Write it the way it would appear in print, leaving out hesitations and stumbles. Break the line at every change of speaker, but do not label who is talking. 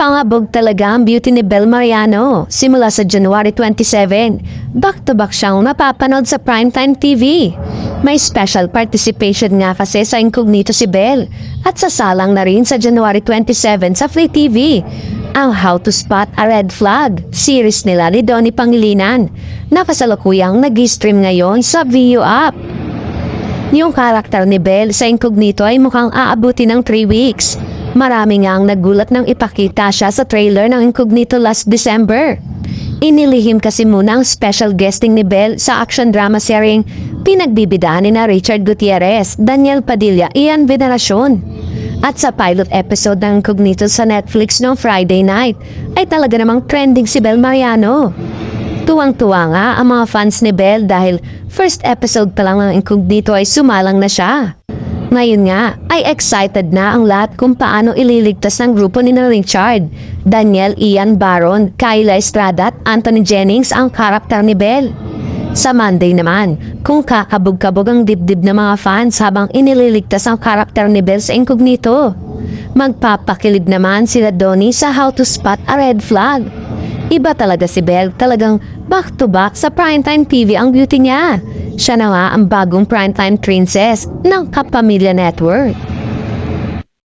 Pangabog talaga ang beauty ni Bel Mariano. Simula sa January 27, back-to-back siyang napapanood sa Primetime TV. May special participation nga kasi sa Incognito si Bel at sasalang na rin sa January 27 sa Free TV. Ang How to Spot a Red Flag series nila ni Donnie Pangilinan na kasalukuyang nag-stream ngayon sa Viu app. Yung karakter ni Bel sa Incognito ay mukhang aabuti ng 3 weeks. Marami nga ang nagulat nang ipakita siya sa trailer ng Incognito last December. Inilihim kasi muna ang special guesting ni Bel sa action drama series pinagbibidaan ni na Richard Gutierrez, Daniel Padilla, Ian Veneracion. At sa pilot episode ng Incognito sa Netflix noong Friday night, ay talaga namang trending si Bel Mariano. Tuwang-tuwa nga ang mga fans ni Bel dahil first episode pa lang ng Incognito ay sumalang na siya. Ngayon nga, ay excited na ang lahat kung paano ililigtas ng grupo ni Richard, Daniel Ian Baron, Kyla Estrada at Anthony Jennings ang karakter ni Bel. Sa Monday naman, kung kakabog-kabog ang dibdib ng mga fans habang inililigtas ang karakter ni Bel sa Incognito. Magpapakilib naman sila Donnie sa How to Spot a Red Flag. Iba talaga si Bel, talagang back-to-back sa Primetime TV ang beauty niya. Siya na nga ang bagong primetime princess ng Kapamilya Network.